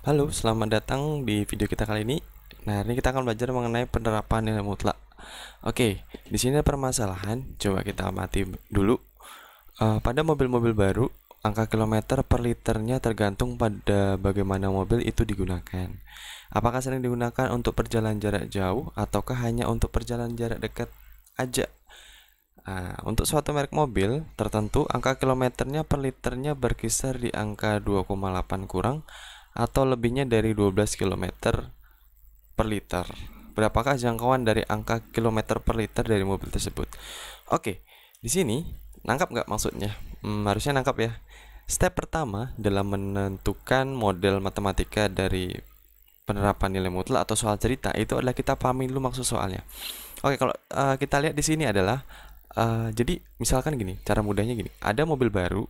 Halo, selamat datang di video kita kali ini. Nah, hari ini kita akan belajar mengenai penerapan nilai mutlak. Oke, di sini ada permasalahan. Coba kita amati dulu. Pada mobil-mobil baru, angka kilometer per liternya tergantung pada bagaimana mobil itu digunakan. Apakah sering digunakan untuk perjalanan jarak jauh ataukah hanya untuk perjalanan jarak dekat aja? Nah, untuk suatu merek mobil tertentu, angka kilometernya per liternya berkisar di angka 2,8 kurang atau lebihnya dari 12 kilometer per liter. Berapakah jangkauan dari angka kilometer per liter dari mobil tersebut? Oke, di sini nangkap nggak maksudnya? Harusnya nangkap ya. Step pertama dalam menentukan model matematika dari penerapan nilai mutlak atau soal cerita itu adalah kita pahami dulu maksud soalnya. Oke, kalau kita lihat di sini adalah jadi misalkan gini, cara mudahnya gini. Ada mobil baru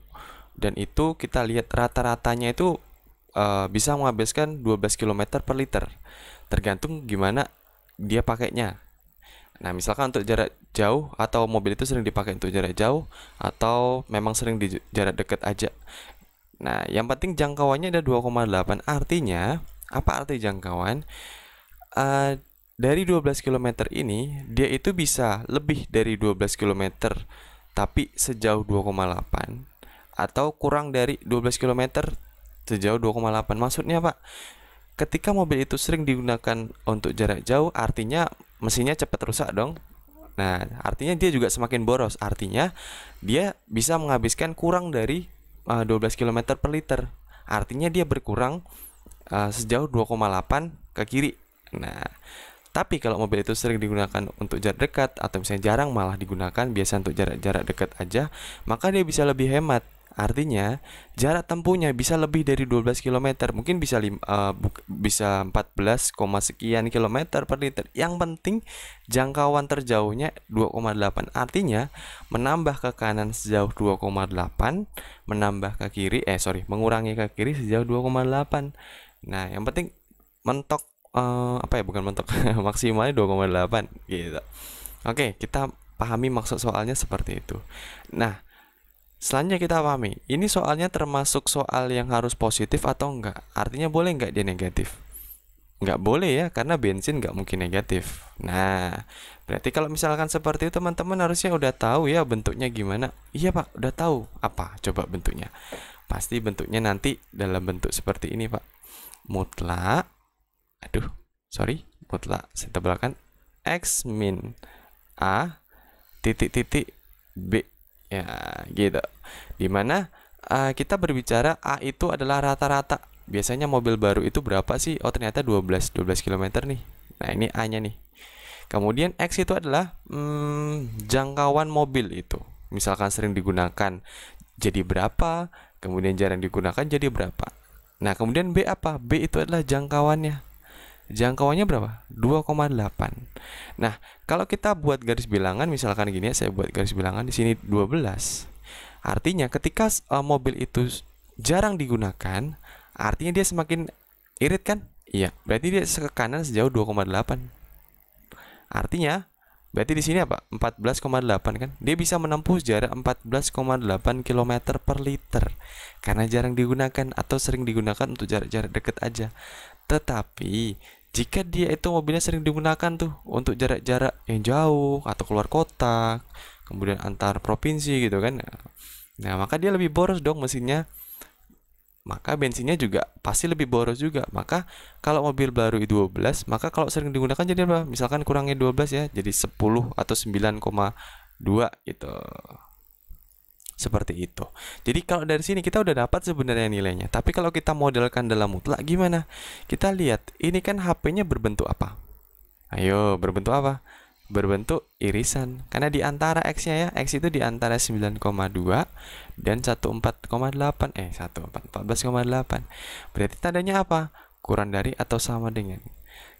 dan itu kita lihat rata-ratanya itu bisa menghabiskan 12 kilometer per liter. Tergantung gimana dia pakainya. Nah, misalkan untuk jarak jauh atau mobil itu sering dipakai untuk jarak jauh atau memang sering di jarak dekat aja. Nah, yang penting jangkauannya ada 2,8. Artinya, apa arti jangkauan? Eh, dari 12 kilometer ini, dia itu bisa lebih dari 12 kilometer, tapi sejauh 2,8 atau kurang dari 12 kilometer sejauh 2,8. Maksudnya, Pak, ketika mobil itu sering digunakan untuk jarak jauh, artinya mesinnya cepat rusak dong. Nah, artinya dia juga semakin boros. Artinya dia bisa menghabiskan kurang dari 12 kilometer per liter. Artinya dia berkurang sejauh 2,8 ke kiri. Nah, tapi kalau mobil itu sering digunakan untuk jarak dekat atau misalnya jarang malah digunakan biasa untuk jarak-jarak dekat aja, maka dia bisa lebih hemat. Artinya, jarak tempuhnya bisa lebih dari 12 kilometer, mungkin bisa bisa 14, sekian kilometer per liter. Yang penting jangkauan terjauhnya 2,8. Artinya, menambah ke kanan sejauh 2,8, menambah ke kiri mengurangi ke kiri sejauh 2,8. Nah, yang penting mentok apa ya, bukan mentok. Maksimalnya 2,8 gitu. Oke, kita pahami maksud soalnya seperti itu. Nah, selanjutnya kita pahami, ini soalnya termasuk soal yang harus positif atau enggak? Artinya boleh enggak dia negatif? Enggak boleh ya, karena bensin enggak mungkin negatif. Nah, berarti kalau misalkan seperti itu teman-teman harusnya udah tahu ya bentuknya gimana. Iya Pak, udah tahu. Apa? Coba bentuknya. Pasti bentuknya nanti dalam bentuk seperti ini Pak. Mutlak, mutlak saya tebalkan X min A titik B. Ya, gitu. Dimana kita berbicara A itu adalah rata-rata. Biasanya mobil baru itu berapa sih? Oh, ternyata 12 kilometer nih. Nah, ini A-nya nih. Kemudian X itu adalah jangkauan mobil itu. Misalkan sering digunakan jadi berapa, kemudian jarang digunakan jadi berapa. Nah, kemudian B apa? B itu adalah jangkauannya. Jangkauannya berapa? 2,8. Nah, kalau kita buat garis bilangan misalkan gini ya, saya buat garis bilangan di sini 12. Artinya ketika mobil itu jarang digunakan, artinya dia semakin irit kan? Iya, berarti dia ke kanan sejauh 2,8. Artinya berarti di sini apa? 14,8 kan? Dia bisa menempuh jarak 14,8 km per liter karena jarang digunakan atau sering digunakan untuk jarak-jarak dekat aja. Tetapi jika dia itu mobilnya sering digunakan tuh untuk jarak-jarak yang jauh atau keluar kota, kemudian antar provinsi gitu kan. Nah, maka dia lebih boros dong mesinnya. Maka bensinnya juga pasti lebih boros juga. Maka kalau mobil baru 12, maka kalau sering digunakan jadi apa? Misalkan kurangnya 12 ya, jadi 10 atau 9,2 gitu. Seperti itu. Jadi kalau dari sini kita udah dapat sebenarnya nilainya. Tapi kalau kita modelkan dalam mutlak gimana? Kita lihat, ini kan HP-nya berbentuk apa? Ayo, berbentuk apa? Berbentuk irisan. Karena di antara X-nya ya, X itu di antara 9,2 dan 14,8. 14,8. Berarti tandanya apa? Kurang dari atau sama dengan.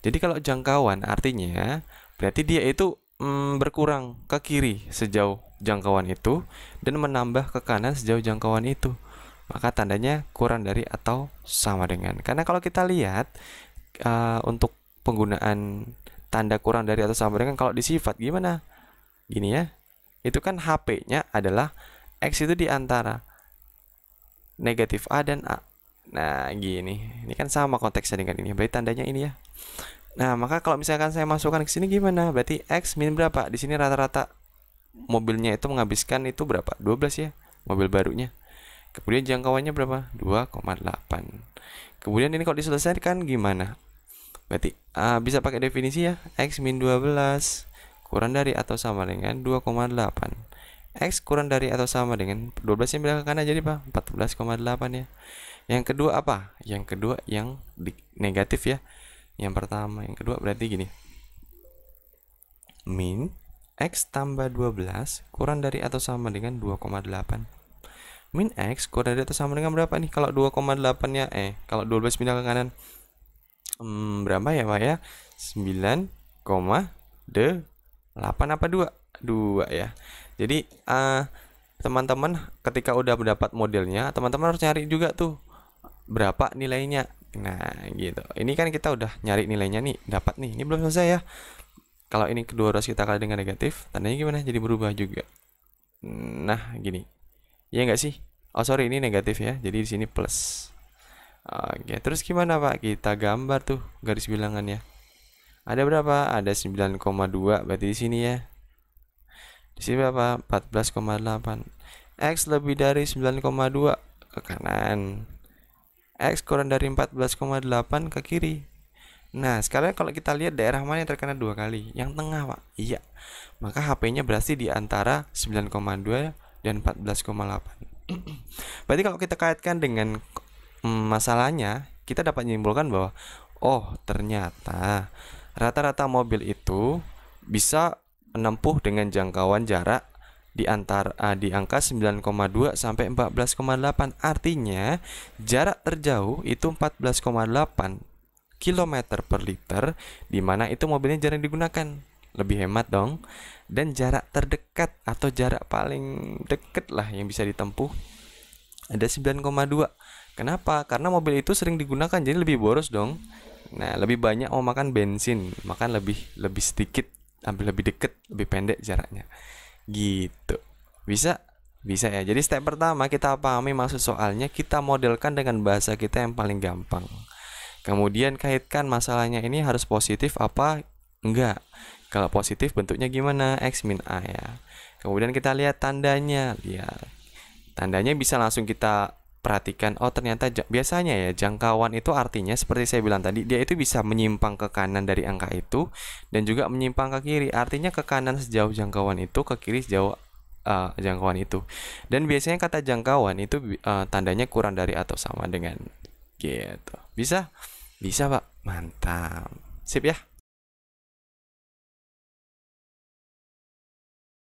Jadi kalau jangkauan artinya berarti dia itu berkurang ke kiri sejauh jangkauan itu dan menambah ke kanan sejauh jangkauan itu. Maka tandanya kurang dari atau sama dengan. Karena kalau kita lihat untuk penggunaan tanda kurang dari atau sama dengan kalau di sifat gimana? Gini ya. Itu kan HP-nya adalah X itu di antara negatif A dan A. Nah, gini. Ini kan sama konteksnya dengan ini. Berarti tandanya ini ya. Nah, maka kalau misalkan saya masukkan ke sini gimana? Berarti X min berapa? Di sini rata-rata mobilnya itu menghabiskan itu berapa? 12 ya, mobil barunya. Kemudian jangkauannya berapa? 2,8. Kemudian ini kalau diselesaikan gimana? Berarti bisa pakai definisi ya. X min 12 kurang dari atau sama dengan 2,8. X kurang dari atau sama dengan 12 yang belakang kanan jadi apa? 14,8 ya. Yang kedua apa? Yang kedua yang negatif ya. Yang pertama, yang kedua berarti gini. Min X tambah 12 kurang dari atau sama dengan 2,8. Min X kurang dari atau sama dengan berapa nih? Kalau 2,8 ya, kalau 12 pindah ke kanan, berapa ya Pak ya? 9,8 apa 2? 2 ya. Jadi teman-teman ketika udah mendapat modelnya, teman-teman harus nyari juga tuh berapa nilainya. Nah, gitu. Ini kan kita udah nyari nilainya nih, dapat nih. Ini belum selesai ya. Kalau ini kedua harus kita kali dengan negatif, tandanya gimana? Jadi berubah juga. Nah, gini. Iya nggak sih? Oh, sorry, ini negatif ya. Jadi di sini plus. Oke, terus gimana Pak? Kita gambar tuh garis bilangannya. Ada berapa? Ada 9,2 berarti di sini ya. Di sini berapa? 14,8. X lebih dari 9,2 ke kanan. X kurang dari 14,8 ke kiri. Nah, sekarang kalau kita lihat daerah mana yang terkena 2 kali? Yang tengah, Pak. Iya. Maka HP-nya berarti di antara 9,2 dan 14,8. Berarti kalau kita kaitkan dengan masalahnya, kita dapat menyimpulkan bahwa oh, ternyata rata-rata mobil itu bisa menempuh dengan jangkauan jarak di angka 9,2 sampai 14,8. Artinya jarak terjauh itu 14,8 km per liter, di mana itu mobilnya jarang digunakan. Lebih hemat dong. Dan jarak terdekat atau jarak paling dekat lah yang bisa ditempuh ada 9,2. Kenapa? Karena mobil itu sering digunakan, jadi lebih boros dong. Nah, lebih banyak mau makan bensin, makan lebih sedikit, ambil lebih dekat, lebih pendek jaraknya. Gitu. Bisa? Bisa ya. Jadi step pertama kita pahami maksud soalnya, kita modelkan dengan bahasa kita yang paling gampang. Kemudian kaitkan masalahnya ini harus positif apa enggak. Kalau positif bentuknya gimana? X min A ya. Kemudian kita lihat tandanya. Lihat. Tandanya bisa langsung kita perhatikan. Oh, ternyata biasanya ya jangkauan itu artinya seperti saya bilang tadi, dia itu bisa menyimpang ke kanan dari angka itu dan juga menyimpang ke kiri. Artinya ke kanan sejauh jangkauan itu, ke kiri sejauh jangkauan itu. Dan biasanya kata jangkauan itu tandanya kurang dari atau sama dengan gitu. Bisa? Bisa, Pak. Mantap. Sip ya.